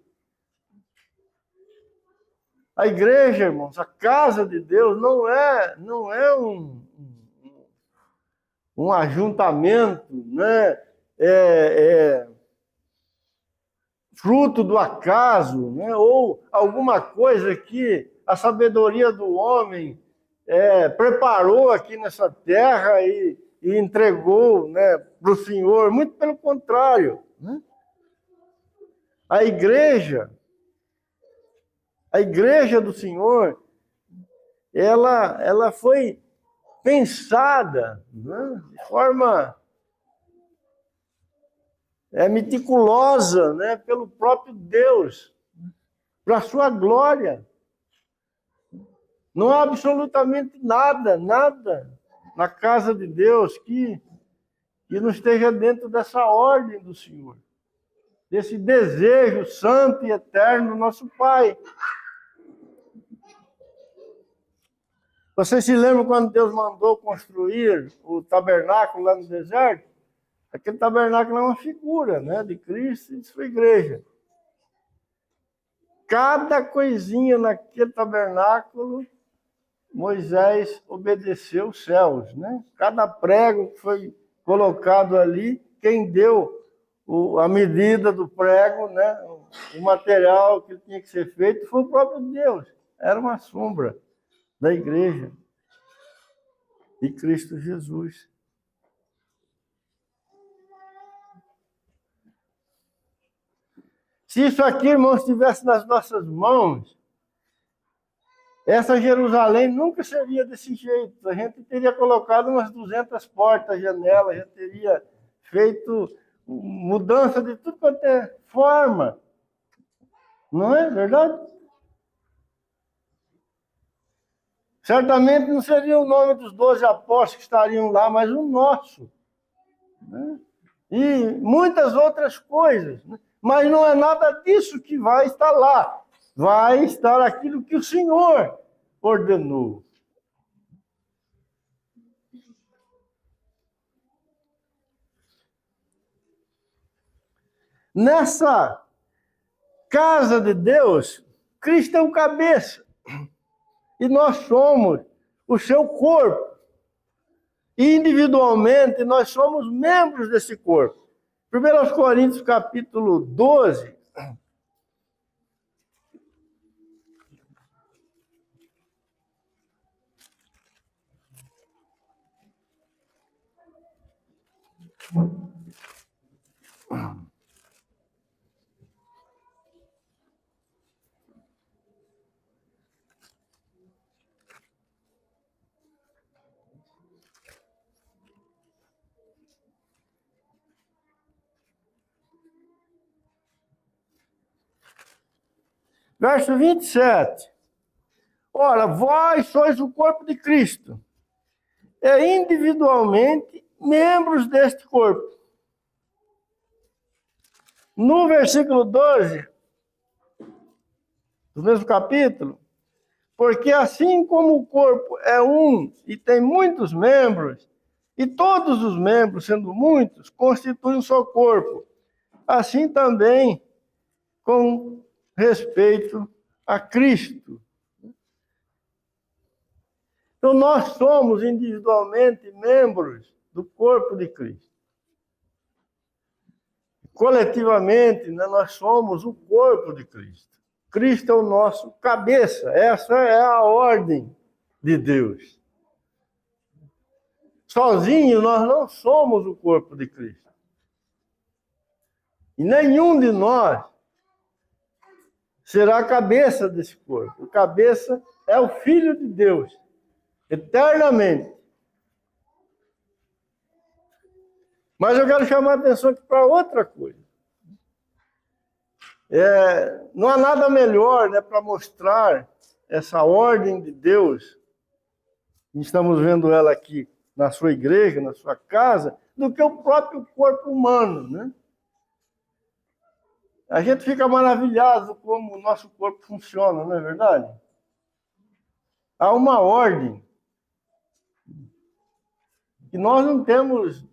A igreja, irmãos, a casa de Deus não é um ajuntamento, né? Fruto do acaso, né? Ou alguma coisa que a sabedoria do homem preparou aqui nessa terra e entregou, né, para o Senhor. Muito pelo contrário. Né? A igreja do Senhor, ela foi pensada, né, de forma meticulosa, né, pelo próprio Deus, para a sua glória. Não há absolutamente nada na casa de Deus que não esteja dentro dessa ordem do Senhor, desse desejo santo e eterno do nosso Pai. Vocês se lembram quando Deus mandou construir o tabernáculo lá no deserto? Aquele tabernáculo é uma figura, né, de Cristo e de sua igreja. Cada coisinha naquele tabernáculo, Moisés obedeceu os céus, né? Cada prego que foi colocado ali, quem deu a medida do prego, né, o material que tinha que ser feito, foi o próprio Deus. Era uma sombra da igreja de Cristo Jesus. Se isso aqui, irmãos, estivesse nas nossas mãos, essa Jerusalém nunca seria desse jeito. A gente teria colocado umas 200 portas, janelas, já teria feito mudança de tudo quanto é forma. Não é verdade? Certamente não seria o nome dos 12 apóstolos que estariam lá, mas o nosso. Né? E muitas outras coisas. Né? Mas não é nada disso que vai estar lá. Vai estar aquilo que o Senhor ordenou. Nessa casa de Deus, Cristo é o cabeça. E nós somos o seu corpo. E individualmente nós somos membros desse corpo. 1 Coríntios capítulo 12. Verso 27. Ora, vós sois o corpo de Cristo, e individualmente membros deste corpo. No versículo 12, do mesmo capítulo, porque assim como o corpo é um e tem muitos membros, e todos os membros, sendo muitos, constituem um só corpo, assim também com respeito a Cristo. Então, nós somos individualmente membros do corpo de Cristo. Coletivamente, né, nós somos o corpo de Cristo. Cristo é o nosso cabeça. Essa é a ordem de Deus. Sozinho, nós não somos o corpo de Cristo. E nenhum de nós será a cabeça desse corpo. O cabeça é o Filho de Deus, eternamente. Mas eu quero chamar a atenção aqui para outra coisa. Não há nada melhor, né, para mostrar essa ordem de Deus. Estamos vendo ela aqui na sua igreja, na sua casa, do que o próprio corpo humano, né? A gente fica maravilhado como o nosso corpo funciona, não é verdade? Há uma ordem que nós não temos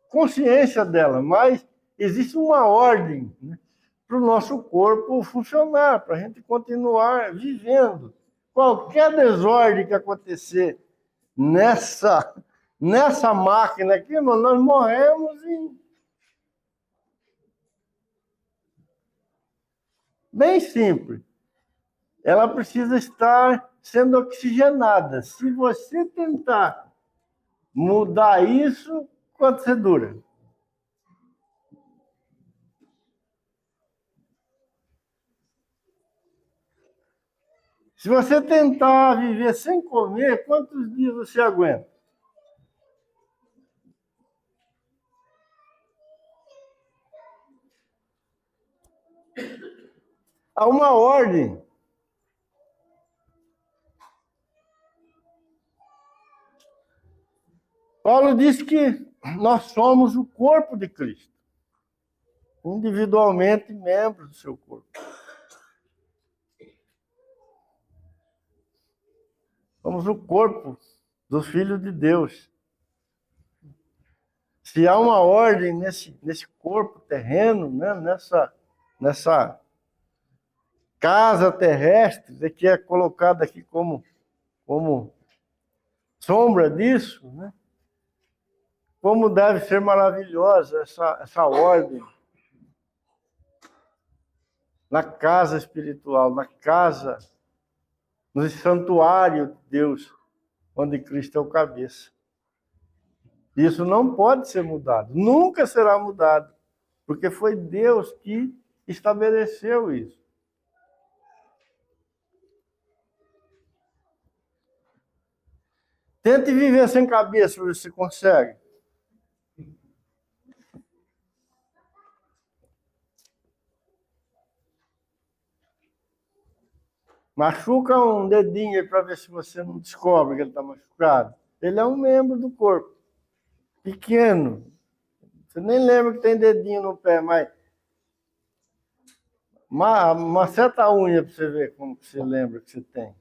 consciência dela, mas existe uma ordem, né, para o nosso corpo funcionar, para a gente continuar vivendo. Qualquer desordem que acontecer nessa máquina aqui, nós morremos e... Bem simples. Ela precisa estar sendo oxigenada. Se você tentar mudar isso, quanto você dura? Se você tentar viver sem comer, quantos dias você aguenta? Há uma ordem. Paulo diz que nós somos o corpo de Cristo, individualmente membros do seu corpo. Somos o corpo dos filhos de Deus. Se há uma ordem nesse corpo terreno, né, nessa casa terrestre, que é colocada aqui como sombra disso, né? Como deve ser maravilhosa essa ordem na casa espiritual, na casa, no santuário de Deus, onde Cristo é o cabeça. Isso não pode ser mudado, nunca será mudado, porque foi Deus que estabeleceu isso. Tente viver sem cabeça, para ver se consegue. Machuca um dedinho aí para ver se você não descobre que ele está machucado. Ele é um membro do corpo, pequeno. Você nem lembra que tem dedinho no pé, mas uma certa unha para você ver como que você lembra que você tem.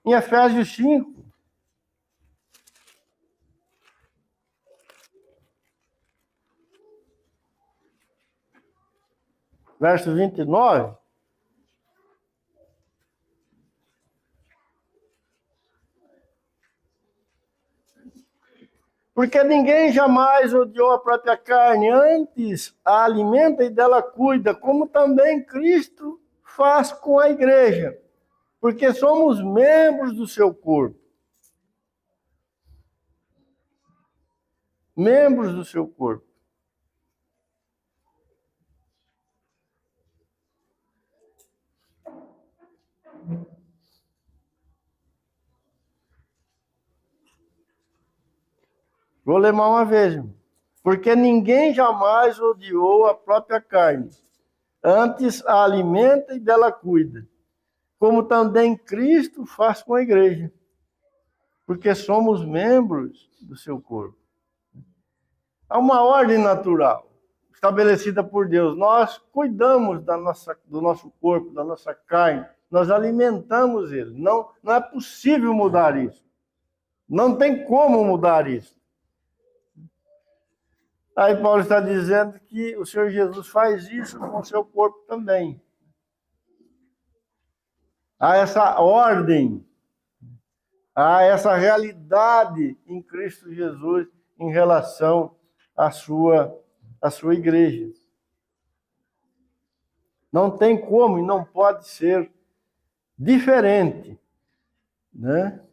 em Efésios 5, verso 29, porque ninguém jamais odiou a própria carne, antes a alimenta e dela cuida, como também Cristo faz com a igreja, porque somos membros do seu corpo. Membros do seu corpo. Vou ler mais uma vez, irmão. Porque ninguém jamais odiou a própria carne, antes a alimenta e dela cuida, como também Cristo faz com a igreja, porque somos membros do seu corpo. Há uma ordem natural estabelecida por Deus. Nós cuidamos do nosso corpo, da nossa carne, nós alimentamos ele. Não é possível mudar isso. Não tem como mudar isso. Aí Paulo está dizendo que o Senhor Jesus faz isso com o seu corpo também. Há essa ordem, há essa realidade em Cristo Jesus em relação à sua igreja. Não tem como e não pode ser diferente, né?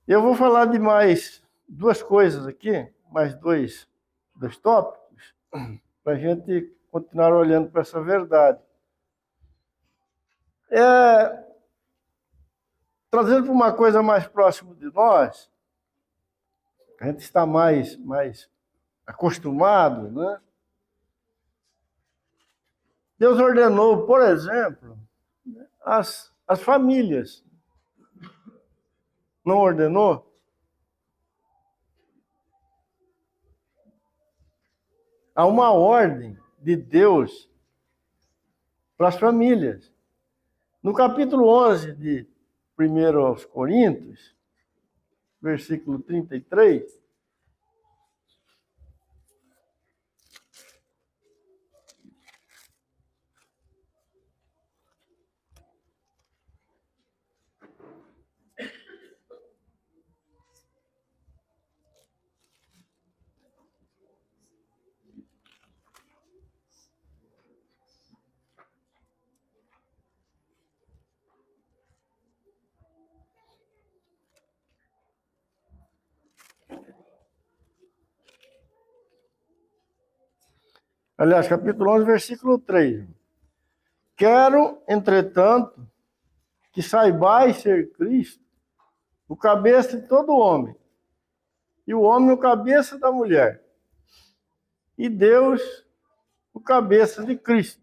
Eu vou falar de mais duas coisas aqui, mais dois tópicos, para a gente continuar olhando para essa verdade. Trazendo para uma coisa mais próxima de nós, a gente está mais acostumado, né? Deus ordenou, por exemplo, as famílias. Não ordenou? Há uma ordem de Deus para as famílias. No capítulo 11 de 1 aos Coríntios, versículo 33, aliás, capítulo 11, versículo 3. Quero, entretanto, que saibais ser Cristo o cabeça de todo homem, e o homem o cabeça da mulher, e Deus o cabeça de Cristo.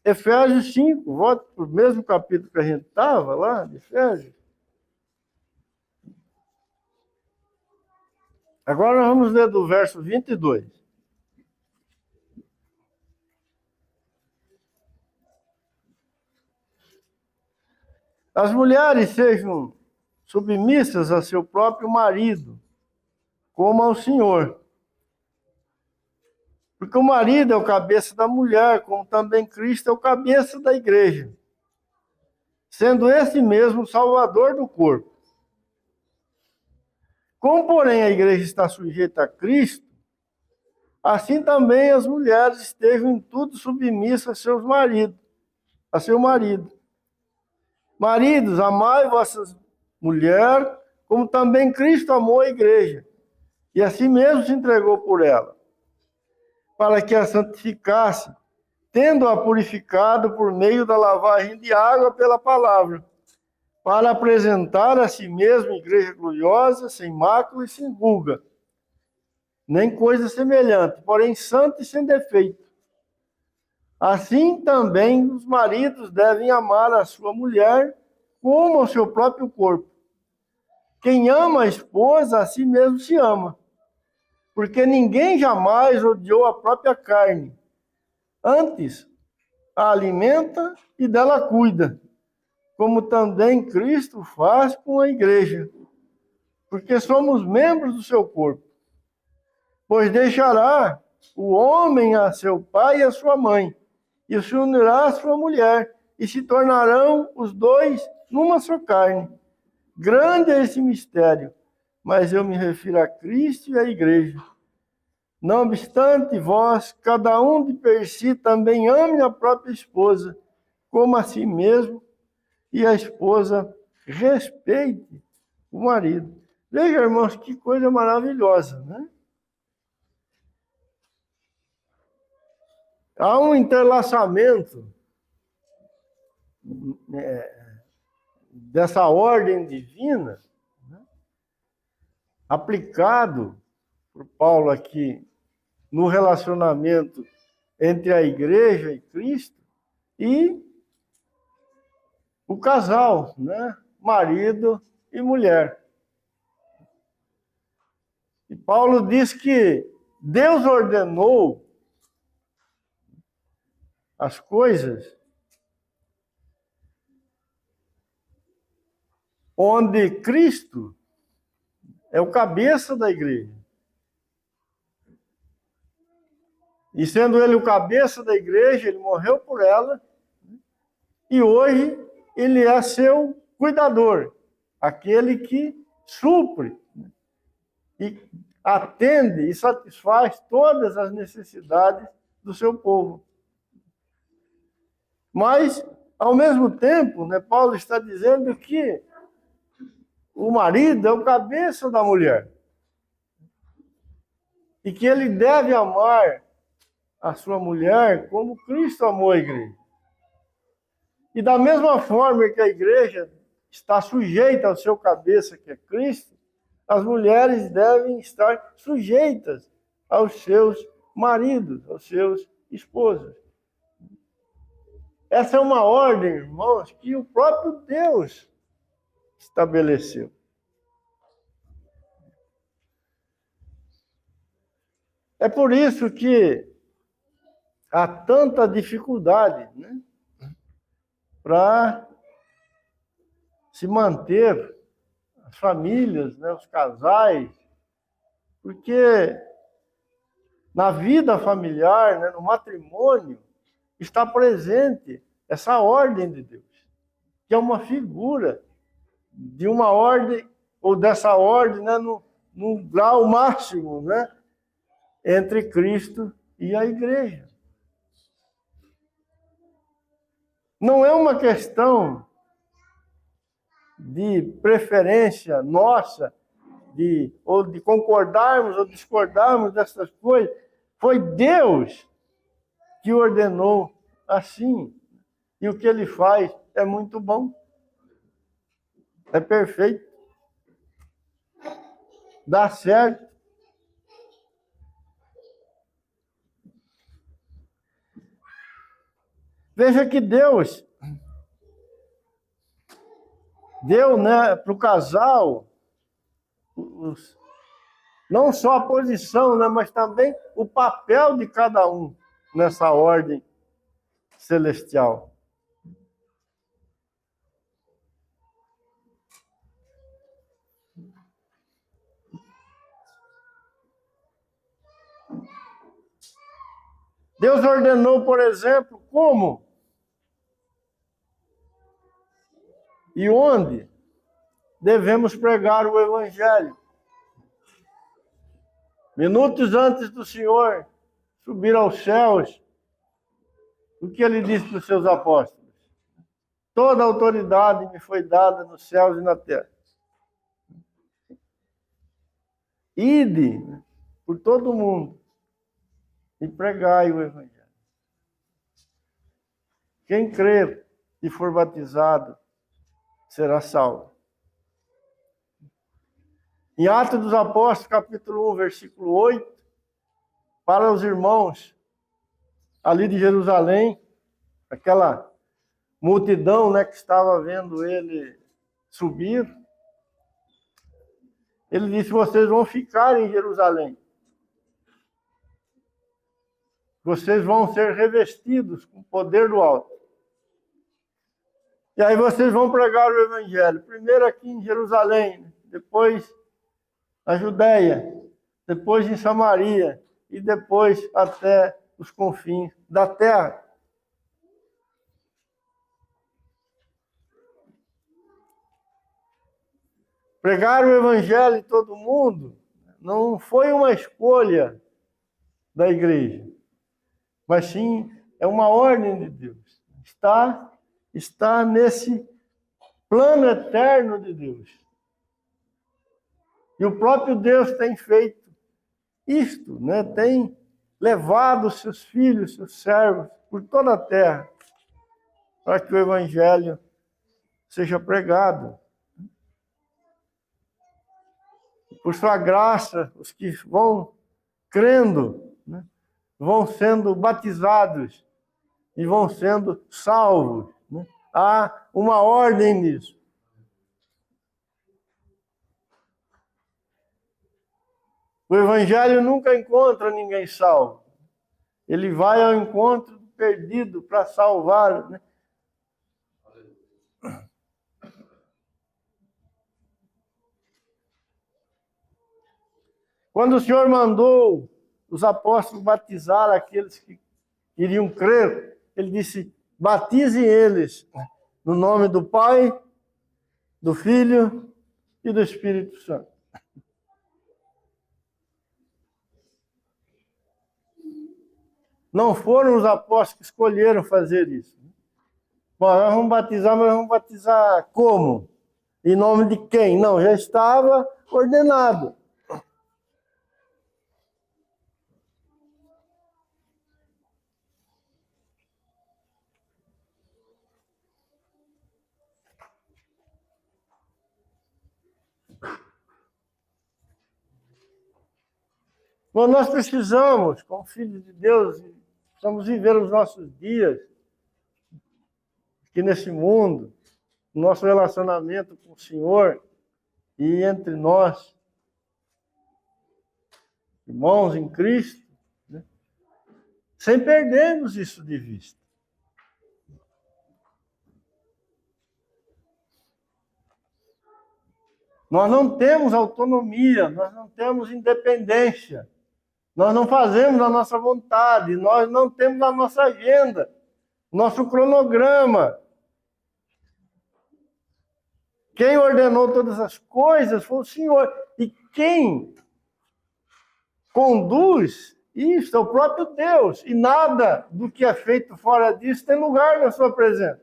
Efésios 5, volta para o mesmo capítulo que a gente estava lá, de Efésios. Agora nós vamos ler do verso 22. As mulheres sejam submissas a seu próprio marido, como ao Senhor. Porque o marido é o cabeça da mulher, como também Cristo é o cabeça da igreja, sendo esse mesmo o salvador do corpo. Como, porém, a igreja está sujeita a Cristo, assim também as mulheres estejam em tudo submissas a seu marido. Maridos, amai vossas mulheres, como também Cristo amou a igreja, e assim mesmo se entregou por ela, para que a santificasse, tendo-a purificado por meio da lavagem de água pela palavra, para apresentar a si mesma igreja gloriosa, sem mácula e sem ruga, nem coisa semelhante, porém santa e sem defeito. Assim também os maridos devem amar a sua mulher como ao seu próprio corpo. Quem ama a esposa, a si mesmo se ama. Porque ninguém jamais odiou a própria carne. Antes, a alimenta e dela cuida, como também Cristo faz com a igreja. Porque somos membros do seu corpo. Pois deixará o homem a seu pai e a sua mãe, e se unirá à sua mulher, e se tornarão os dois numa só carne. Grande é esse mistério, mas eu me refiro a Cristo e à igreja. Não obstante, vós, cada um de per si, também ame a própria esposa, como a si mesmo, e a esposa respeite o marido. Veja, irmãos, que coisa maravilhosa, né? Há um entrelaçamento dessa ordem divina, né, aplicado por Paulo aqui no relacionamento entre a igreja e Cristo e o casal, né, marido e mulher. E Paulo diz que Deus ordenou as coisas onde Cristo é o cabeça da igreja. E sendo ele o cabeça da igreja, ele morreu por ela, e hoje ele é seu cuidador, aquele que supre e atende e satisfaz todas as necessidades do seu povo. Mas, ao mesmo tempo, né, Paulo está dizendo que o marido é o cabeça da mulher. E que ele deve amar a sua mulher como Cristo amou a igreja. E da mesma forma que a igreja está sujeita ao seu cabeça, que é Cristo, as mulheres devem estar sujeitas aos seus maridos, aos seus esposos. Essa é uma ordem, irmãos, que o próprio Deus estabeleceu. É por isso que há tanta dificuldade, né, para se manter as famílias, né, os casais, porque na vida familiar, né, no matrimônio, está presente essa ordem de Deus, que é uma figura de uma ordem, ou dessa ordem, né, no grau máximo, né, entre Cristo e a igreja. Não é uma questão de preferência nossa, ou de concordarmos ou discordarmos dessas coisas. Foi Deus que ordenou assim. E o que ele faz é muito bom. É perfeito. Dá certo. Veja que Deus deu, né, para o casal não só a posição, né, mas também o papel de cada um nessa ordem celestial. Deus ordenou, por exemplo, como e onde devemos pregar o Evangelho. Minutos antes do Senhor subir aos céus, o que ele disse para os seus apóstolos? Toda a autoridade me foi dada nos céus e na terra. Ide por todo mundo e pregai o Evangelho. Quem crer e for batizado será salvo. Em Atos dos Apóstolos, capítulo 1, versículo 8, para os irmãos ali de Jerusalém, aquela multidão, né, que estava vendo ele subir, Ele disse: vocês vão ficar em Jerusalém. Vocês vão ser revestidos com o poder do alto. E aí vocês vão pregar o evangelho. Primeiro aqui em Jerusalém, depois na Judéia, depois em Samaria e depois até os confins da terra. Pregar o evangelho em todo mundo não foi uma escolha da igreja, mas sim é uma ordem de Deus. Está nesse plano eterno de Deus. E o próprio Deus tem feito isto, né? Tem levado seus filhos, seus servos, por toda a terra, para que o evangelho seja pregado. Por sua graça, os que vão crendo, né, vão sendo batizados e vão sendo salvos. Né? Há uma ordem nisso. O evangelho nunca encontra ninguém salvo. Ele vai ao encontro do perdido para salvar, né? Quando o Senhor mandou os apóstolos batizar aqueles que iriam crer, ele disse: batizem eles no nome do Pai, do Filho e do Espírito Santo. Não foram os apóstolos que escolheram fazer isso. Bom, nós vamos batizar, mas vamos batizar como? Em nome de quem? Não, já estava ordenado. Bom, nós precisamos, como filhos de Deus, precisamos viver os nossos dias aqui nesse mundo, no nosso relacionamento com o Senhor e entre nós, irmãos em Cristo, né? Sem perdermos isso de vista. Nós não temos autonomia, nós não temos independência. Nós não fazemos a nossa vontade, nós não temos a nossa agenda, nosso cronograma. Quem ordenou todas as coisas foi o Senhor. E quem conduz isso é o próprio Deus. E nada do que é feito fora disso tem lugar na sua presença.